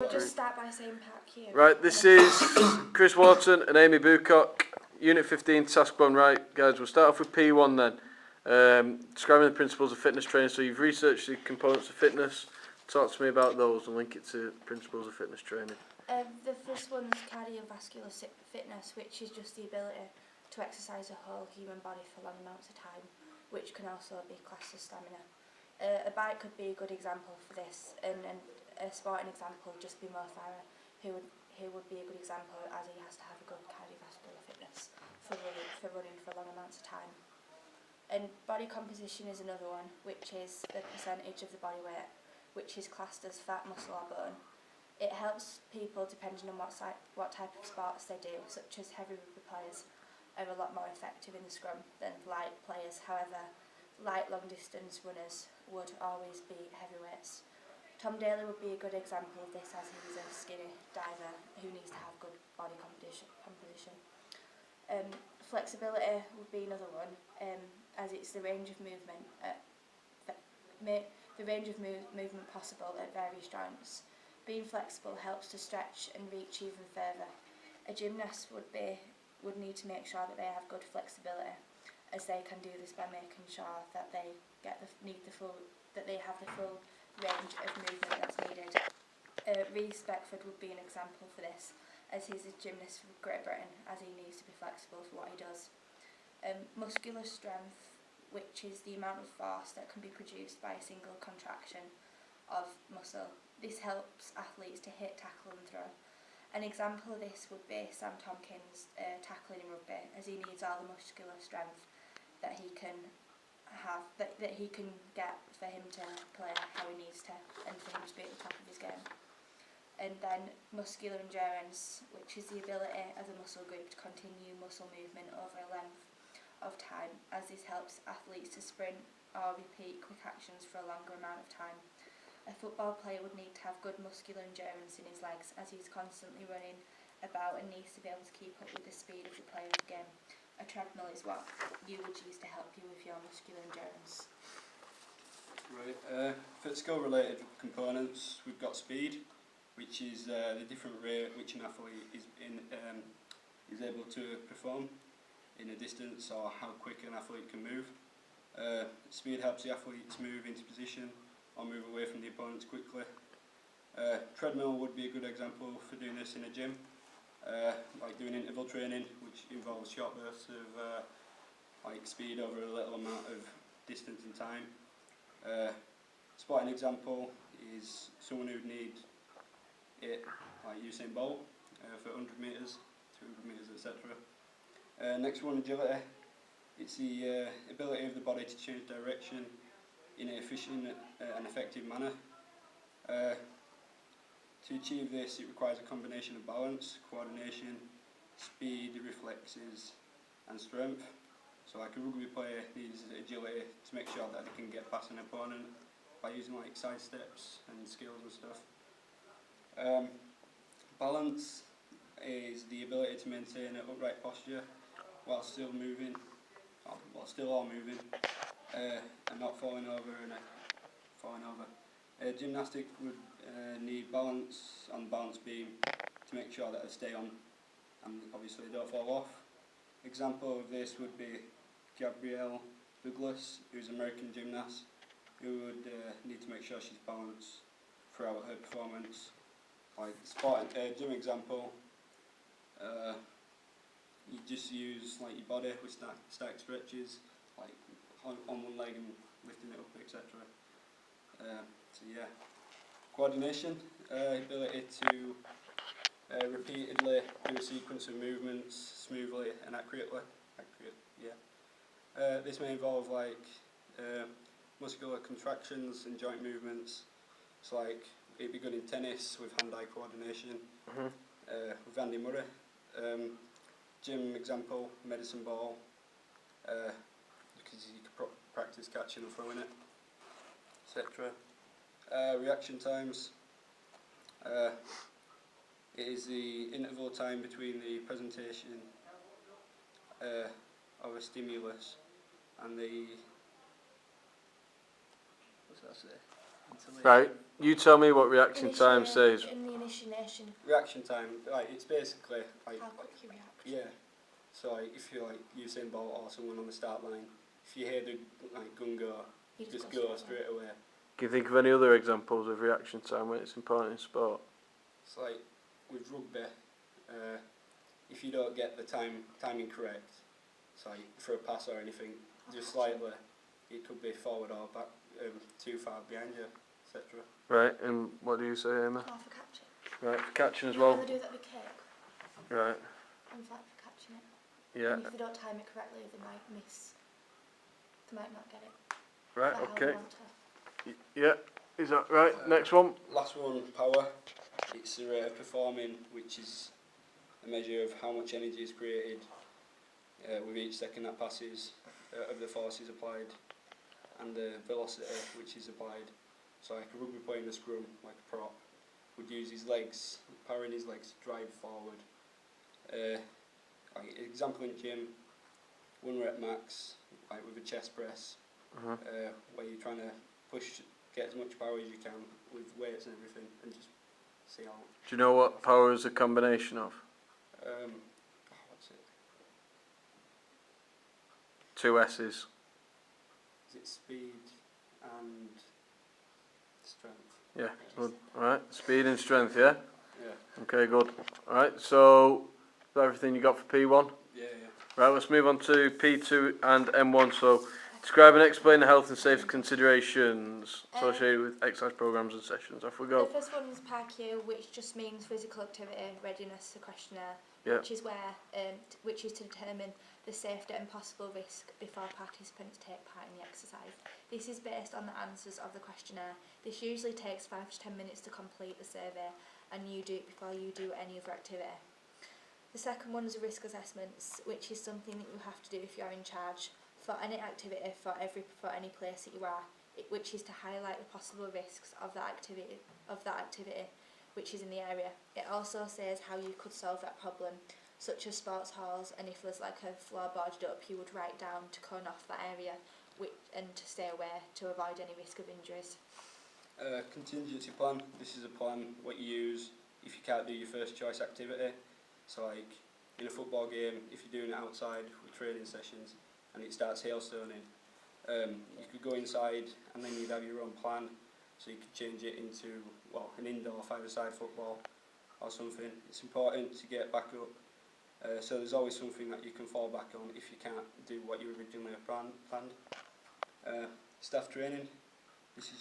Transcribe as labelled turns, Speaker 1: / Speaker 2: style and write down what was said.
Speaker 1: We'll just start by saying Pat Q.
Speaker 2: Right, this is Chris Wharton and Amy Bucock, Unit 15, Task 1. Right, guys, we'll start off with P1 then. Describing the principles of fitness training. So you've researched the components of fitness. Talk to me about those and link it to principles of fitness training.
Speaker 1: The first one's cardiovascular fitness, which is just the ability to exercise a whole human body for long amounts of time, which can also be classed as stamina. A bike could be a good example for this, and a sporting example would just be Mo Farah, who would be a good example as he has to have a good cardiovascular fitness for running for long amounts of time. And body composition is another one, which is the percentage of the body weight, which is classed as fat, muscle or bone. It helps people depending on what type of sports they do, such as heavy rugby players are a lot more effective in the scrum than light players. However, light long distance runners would always be heavyweights. Tom Daly would be a good example of this, as he's a skinny diver who needs to have good body composition. Flexibility would be another one, as it's the range of movement movement possible at various joints. Being flexible helps to stretch and reach even further. A gymnast would need to make sure that they have good flexibility, as they can do this by making sure that they have the full range of movement that's needed. Reece Beckford would be an example for this, as he's a gymnast from Great Britain, as he needs to be flexible for what he does. Muscular strength, which is the amount of force that can be produced by a single contraction of muscle. This helps athletes to hit, tackle and throw. An example of this would be Sam Tompkins tackling in rugby, as he needs all the muscular strength that he can have, that he can get for him to play how he needs to, and for him to be at the top of his game. And then muscular endurance, which is the ability of the muscle group to continue muscle movement over a length of time, as this helps athletes to sprint or repeat quick actions for a longer amount of time. A football player would need to have good muscular endurance in his legs, as he's constantly running about and needs to be able to keep up with the speed of the player's game. A treadmill is what you would use to help you with your muscular endurance.
Speaker 3: Right, physical related components, we've got speed, which is the different rate which an athlete is able to perform in a distance, or how quick an athlete can move. Speed helps the athlete to move into position or move away from the opponents quickly. Treadmill would be a good example for doing this in a gym, like doing interval training, which involves short bursts of like speed over a little amount of distance and time. Sporting example is someone who would need it, like Usain Bolt, for 100 metres, 200 metres, etc. Next one, agility. It's the ability of the body to change direction in an efficient and effective manner. To achieve this, it requires a combination of balance, coordination, speed, reflexes and strength. So like a rugby player needs agility to make sure that they can get past an opponent by using like side steps and skills and stuff. Balance is the ability to maintain an upright posture while still moving, and not falling over. Gymnastic would need balance on the balance beam to make sure that they stay on and obviously don't fall off. Example of this would be Gabrielle Douglas, who's an American gymnast, who would need to make sure she's balanced throughout her performance. Like gym example, you just use like your body with static stretches, like on one leg and lifting it up, etc. So yeah, coordination, ability to repeatedly do a sequence of movements smoothly and accurately. This may involve like muscular contractions and joint movements. It's like it'd be good in tennis with hand-eye coordination. With Andy Murray. Gym example, medicine ball, because you can practice catching and throwing it, etc. Reaction times. It is the interval time between the presentation of a stimulus and the
Speaker 2: Right, you tell me what reaction time says.
Speaker 1: In the initiation,
Speaker 3: Reaction time, like it's basically like
Speaker 1: how quick you react.
Speaker 3: yeah. So like if you're like Usain Bolt or someone on the start line, if you hear the like gun go, you just go straight away.
Speaker 2: Can you think of any other examples of reaction time when it's important in sport?
Speaker 3: It's like with rugby, if you don't get the timing correct, so like for a pass or anything, just slightly, it could be forward or back, too far behind you, etc.
Speaker 2: Right, and what do you say, Emma?
Speaker 1: Or for catching.
Speaker 2: Right, for catching as
Speaker 1: You know
Speaker 2: well.
Speaker 1: when they do that with cake,
Speaker 2: Right,
Speaker 1: and flat for catching it.
Speaker 2: yeah.
Speaker 1: And if they don't time it correctly, they might miss. They might not get it.
Speaker 2: Right,
Speaker 1: Like how
Speaker 2: okay.
Speaker 1: they want to.
Speaker 2: Yeah, is that right? Next one.
Speaker 3: Last one, power. It's the rate of performing, which is a measure of how much energy is created with each second that passes, of the forces applied, and the velocity which is applied. So like a rugby player in a scrum, like a prop, would use his legs, powering his legs to drive forward. Like example in gym, 1 rep max, like with a chest press, where you're trying to get as much power as you can with weights and everything, and just see how.
Speaker 2: Do you know what power is a combination of?
Speaker 3: What's it?
Speaker 2: 2 S's.
Speaker 3: Is it speed and strength?
Speaker 2: Yeah, good. Alright, speed and strength, yeah?
Speaker 3: Yeah.
Speaker 2: Okay, good. Alright, so, is that everything you got for P1?
Speaker 3: Yeah.
Speaker 2: Right, let's move on to P2 and M1. So, describe and explain the health and safety considerations associated with exercise programs and sessions. Off we go.
Speaker 1: The first one is PARQ, which just means physical activity readiness questionnaire,
Speaker 2: Yeah.
Speaker 1: which is where which is to determine the safety and possible risk before participants take part in the exercise. This is based on the answers of the questionnaire. This usually takes 5 to 10 minutes to complete the survey, and you do it before you do any other activity. The second one is a risk assessments, which is something that you have to do if you're in charge for any activity for any place that you are, which is to highlight the possible risks of that activity which is in the area. It also says how you could solve that problem, such as sports halls, and if there's like a floor boarded up, you would write down to cone off that area and to stay away to avoid any risk of injuries.
Speaker 3: Contingency plan. This is a plan what you use if you can't do your first choice activity. So like in a football game, if you're doing it outside with training sessions and it starts hailstoning, you could go inside and then you'd have your own plan. So you could change it into an indoor 5-a-side football or something. It's important to get back up. So there's always something that you can fall back on if you can't do what you originally planned. Staff training.